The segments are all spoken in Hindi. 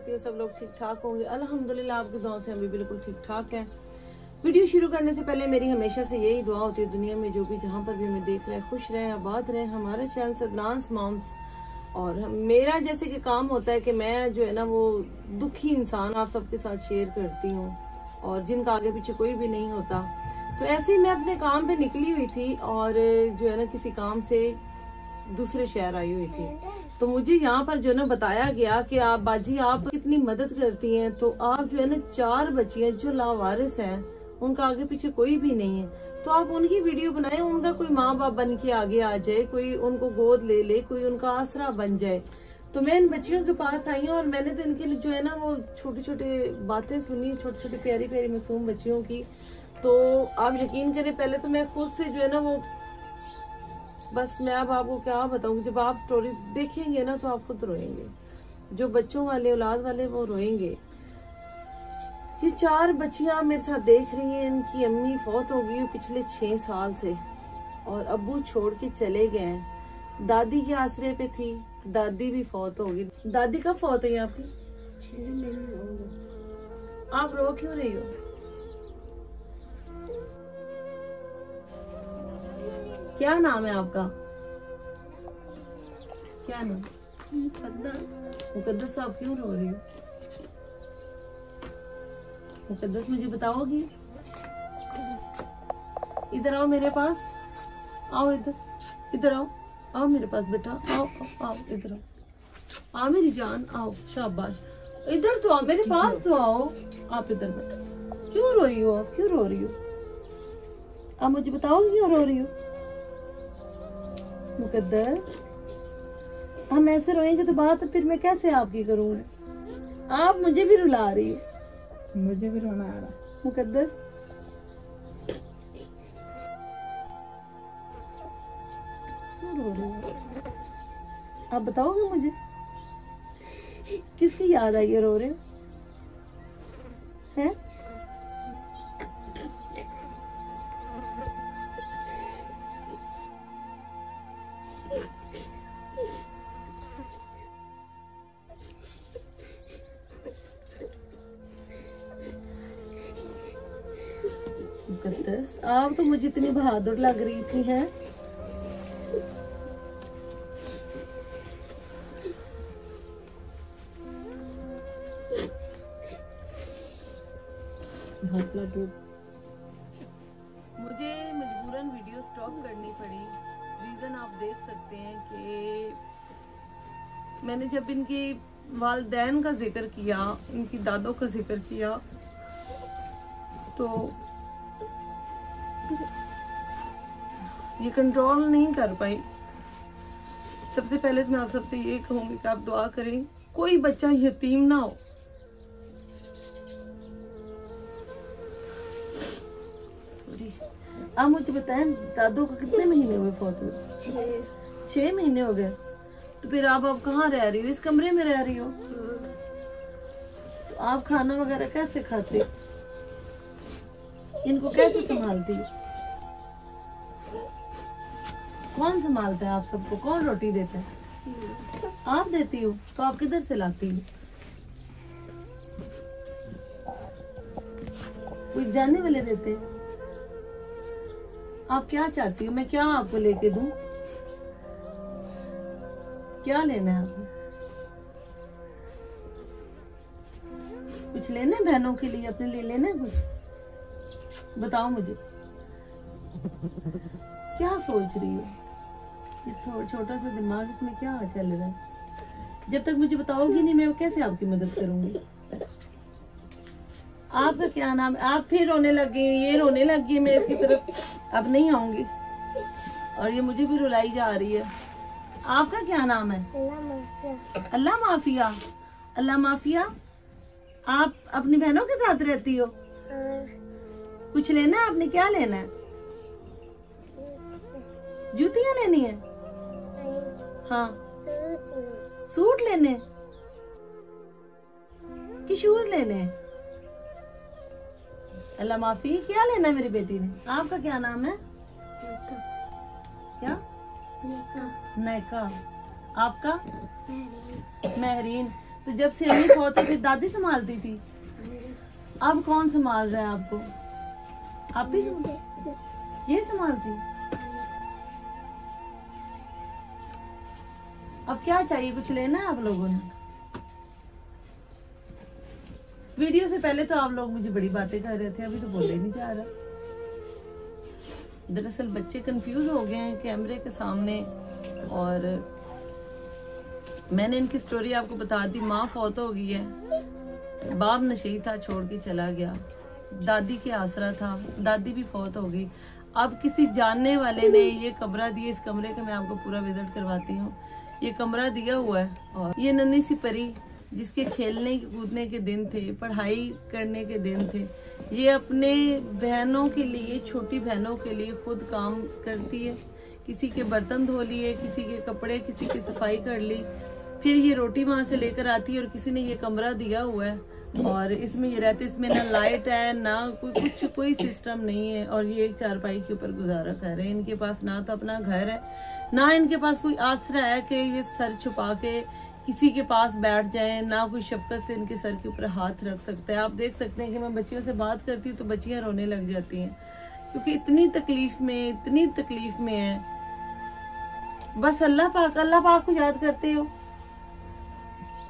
करती हूँ सब लोग ठीक ठाक होंगे। अल्हम्दुलिल्लाह आपकी दुआ से हम भी बिल्कुल ठीक ठाक हैं। वीडियो शुरू करने से पहले मेरी हमेशा से यही दुआ होती है, दुनिया में जो भी जहाँ पर भी हमें देख रहे हैं खुश रहें, आबाद रहें। हमारे चैनल सदनांस मॉम्स और मेरा जैसे कि काम होता है कि मैं जो है ना वो दुखी इंसान आप सबके साथ शेयर करती हूँ और जिनका आगे पीछे कोई भी नहीं होता। तो ऐसे ही मैं अपने काम पे निकली हुई थी और जो है ना किसी काम से दूसरे शहर आई हुई थी। तो मुझे यहाँ पर जो है ना बताया गया कि आप बाजी आप कितनी मदद करती हैं, तो आप जो है ना 4 बच्चियां जो लावारिस हैं, उनका आगे पीछे कोई भी नहीं है, तो आप उनकी वीडियो बनाएं, उनका कोई माँ बाप बन के आगे आ जाए, कोई उनको गोद ले ले, कोई उनका आसरा बन जाए। तो मैं इन बच्चियों के पास आई हूँ और मैंने तो इनके लिए जो है ना वो छोटी छोटी बातें सुनी, छोटी छोटी प्यारी प्यारी मासूम बच्चियों की। तो आप यकीन करें, पहले तो मैं खुद से जो है ना वो बस मैं अब आपको क्या बताऊँ, जब आप स्टोरी देखेंगे ना तो आप खुद रोएंगे। जो बच्चों वाले औलाद वाले वो रोएंगे। ये 4 बच्चियां मेरे साथ देख रही हैं, इनकी अम्मी फौत हो गई पिछले 6 साल से और अब्बू छोड़ के चले गए हैं। दादी के आसरे पे थी, दादी भी फौत हो गई। दादी कब फौत हुई आपकी? 6 महीने हो गए। आप रो क्यों रही हो? क्या नाम है आपका? क्या नाम? मुकद्दस। मुकद्दस साहब क्यों रो रही हो? मुकद्दस मुझे बताओगी? इधर आओ मेरे पास, आओ इधर, इधर आओ, आओ मेरे पास बेटा, आओ आओ आओ इधर आओ, मेरी जान आओ, शाबाश, इधर तो आओ, मेरे पास तो आओ, आप इधर बेटा। क्यों रोई हो आप? क्यों रो रही हो? आप मुझे बताओगी क्यों रो रही हो? मुकद्दस, हम ऐसे रोएंगे तो बात फिर मैं कैसे आपकी करूँगी? आप मुझे भी रुला रही हो। मुझे भी रोना आ रहा। मुकद्दस, क्यों रो रही हो? आप बताओगे मुझे किसकी याद आई है रो रहे हो? हैं? मुकद्दस, आप तो मुझे इतनी बहादुर लग रही थी हैं। मुझे मजबूरन वीडियो स्टॉप करनी पड़ी। रीजन आप देख सकते हैं कि मैंने जब इनके वालिदैन का जिक्र किया, इनकी दादों का जिक्र किया, तो ये कंट्रोल नहीं कर पाई। सबसे पहले तो मैं आप सबसे ये कहूंगी कि आप दुआ करें कोई बच्चा यतीम ना हो। सॉरी, आप मुझे बताएं दादों को कितने महीने हुए फौत हुए? 6 महीने हो गए। तो फिर आप कहाँ रह रही हो? इस कमरे में रह रही हो? तो आप खाना वगैरह कैसे खाते? इनको कैसे संभालती हो? कौन संभालता है आप सबको? कौन रोटी देता है? आप देती हो? तो आप किधर से लाती हो? कोई जानने वाले देते हैं? आप क्या चाहती हो? मैं क्या आपको लेके दूं? क्या लेना है आपने? कुछ लेना है बहनों के लिए, अपने लिए लेना है कुछ? बताओ मुझे क्या सोच रही हो? ये छोटा सा दिमाग इसमें क्या चल रहा है? जब तक मुझे बताओगी नहीं मैं कैसे आपकी मदद करूंगी? आपका क्या नाम है? आप फिर रोने लग गई, ये रोने लग गई, मैं इसकी तरफ अब नहीं आऊंगी और ये मुझे भी रुलाई जा रही है। आपका क्या नाम है? अल्लाह माफिया। अल्लाह माफिया, आप अपनी बहनों के साथ रहती हो? कुछ लेना है आपने? क्या लेना है? जूतियां लेनी है? हाँ, सूट लेने कि शूज लेने? अल्लाह माफी, क्या लेना है मेरी बेटी ने? आपका क्या नाम है? क्या? नैका। आपका? महरीन। तो जब से अम्मी फौत हो गई दादी संभालती थी, अब कौन संभाल रहा है आपको? आप भी ये संभालती? अब क्या चाहिए, कुछ लेना है आप लोगों ने? वीडियो से पहले तो आप लोग मुझे बड़ी बातें कर रहे थे, अभी तो बोले नहीं जा रहा। दरअसल बच्चे कंफ्यूज हो गए हैं कैमरे के सामने, और मैंने इनकी स्टोरी आपको बता दी। माँ फौत हो गई है, बाप नशे था, छोड़ के चला गया, दादी के आसरा था, दादी भी फौत हो गई। अब किसी जानने वाले ने ये कमरा दिया, इस कमरे का मैं आपको पूरा विजिट करवाती हूँ। ये कमरा दिया हुआ है, और ये नन्ही सी परी जिसके खेलने कूदने के दिन थे, पढ़ाई करने के दिन थे, ये अपने बहनों के लिए, छोटी बहनों के लिए खुद काम करती है। किसी के बर्तन धो लिए, किसी के कपड़े, किसी की सफाई कर ली, फिर ये रोटी वहां से लेकर आती है। और किसी ने ये कमरा दिया हुआ है और इसमें ये रहते, इसमें ना लाइट है ना कोई सिस्टम नहीं है, और ये एक चारपाई के ऊपर गुजारा कर रहे हैं। इनके पास ना तो अपना घर है, ना इनके पास कोई आसरा है कि ये सर छुपा के किसी के पास बैठ जाए, ना कोई शफकत से इनके सर के ऊपर हाथ रख सकता है। आप देख सकते हैं कि मैं बच्चियों से बात करती हूँ तो बच्चियां रोने लग जाती हैं, क्योंकि इतनी तकलीफ में है। बस अल्लाह पाक को याद करते हो।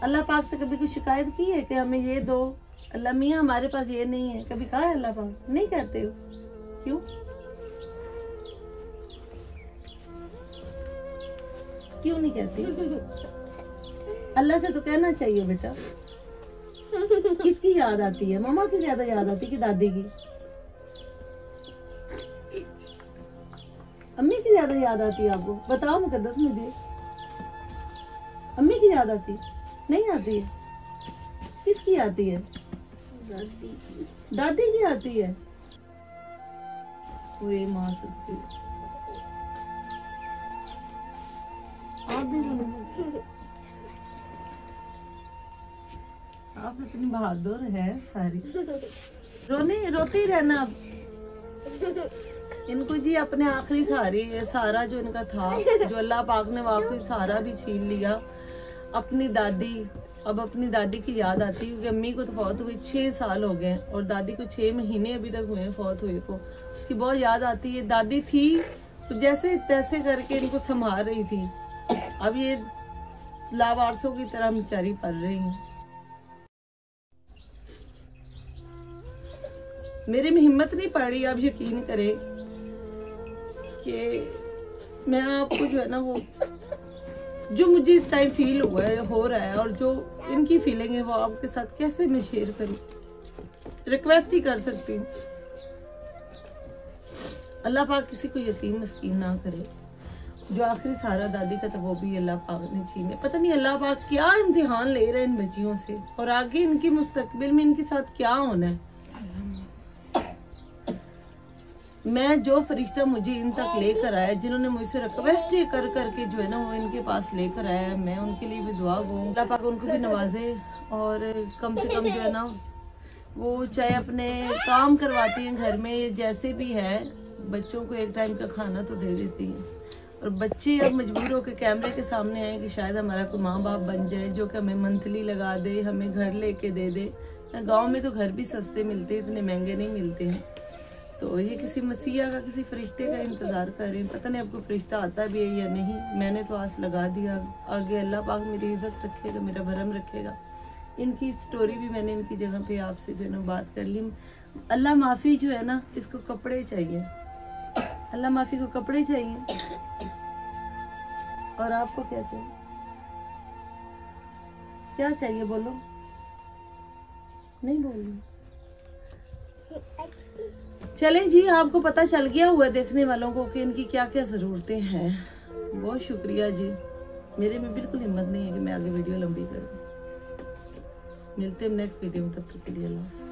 अल्लाह पाक से कभी कोई शिकायत की है कि हमें ये दो, अल्लाह मियाँ हमारे पास ये नहीं है, कभी कहा है अल्लाह पाक? नहीं कहते हो, क्यों? क्यों नहीं कहते? अल्लाह से तो कहना चाहिए बेटा। किसकी याद आती है? मम्मा की ज्यादा याद आती है कि दादी की? अम्मी की ज्यादा याद आती है आपको? बताओ मुकद्दस मुझे, अम्मी की याद आती है? नहीं आती है? किसकी आती है? दादी की आती है। वो माँ सकती आप भी आप इतनी बहादुर है सारी। रोते ही रहना अब। इनको जी अपने आखिरी सहारा जो इनका था, जो अल्लाह पाक ने वाकई सहारा भी छीन लिया, अपनी दादी। अब अपनी दादी की याद आती है, क्योंकि अम्मी को तो फौत हुई 6 साल हो गए और दादी को 6 महीने अभी तक हुए फौत हुए को। उसकी बहुत याद आती है। दादी थी तो जैसे तैसे करके इनको संभाल रही थी, अब ये लावारसों की तरह बेचारी पल रही है। मेरे में हिम्मत नहीं पड़ रही, आप यकीन करें कि मैं आपको जो है ना, वो जो मुझे इस टाइम फील हुआ है, हो रहा है, और जो इनकी फीलिंग है वो आपके साथ कैसे मैं शेयर करूं। रिक्वेस्ट ही कर सकती हूँ, अल्लाह पाक किसी को यतीम मिस्कीन ना करे। जो आखिरी सहारा दादी का था वो भी अल्लाह पाक ने छीने। पता नहीं अल्लाह पाक क्या इम्तिहान ले रहे हैं इन बच्चियों से, और आगे इनके मुस्तकबिल में इनके साथ क्या होना है। मैं जो फरिश्ता मुझे इन तक लेकर आया, जिन्होंने मुझसे रिक्वेस्ट कर करके जो है ना वो इनके पास लेकर आया, मैं उनके लिए भी दुआ गो, अल्लाह पाक उनको भी नवाजे, और कम से कम जो है ना वो चाहे अपने काम करवाती हैं घर में, जैसे भी है बच्चों को एक टाइम का खाना तो दे देती है। और बच्चे अब मजबूर होकर कैमरे के सामने आए कि शायद हमारा कोई माँ बाप बन जाए जो कि हमें मंथली लगा दे, हमें घर लेके दे दे। गाँव में तो घर भी सस्ते मिलते, इतने महंगे नहीं मिलते हैं। तो ये किसी मसीहा का, किसी फरिश्ते का इंतजार कर रहे हैं। पता नहीं आपको फरिश्ता आता भी है या नहीं, मैंने तो आस लगा दिया। आगे अल्लाह पाक मेरी इज्जत रखेगा, मेरा भरम रखेगा। इनकी स्टोरी भी मैंने इनकी जगह पे आपसे जो है ना बात कर ली। अल्लाह माफी जो है ना, इसको कपड़े चाहिए, अल्लाह माफी को कपड़े चाहिए। और आपको क्या चाहिए? क्या चाहिए बोलो? नहीं बोल। चलें जी, आपको पता चल गया हुआ देखने वालों को कि इनकी क्या क्या जरूरतें हैं। बहुत शुक्रिया जी। मेरे में बिल्कुल हिम्मत नहीं है कि मैं आगे वीडियो लंबी करूं। मिलते हैं नेक्स्ट वीडियो में, तब तक के लिए अल्लाह।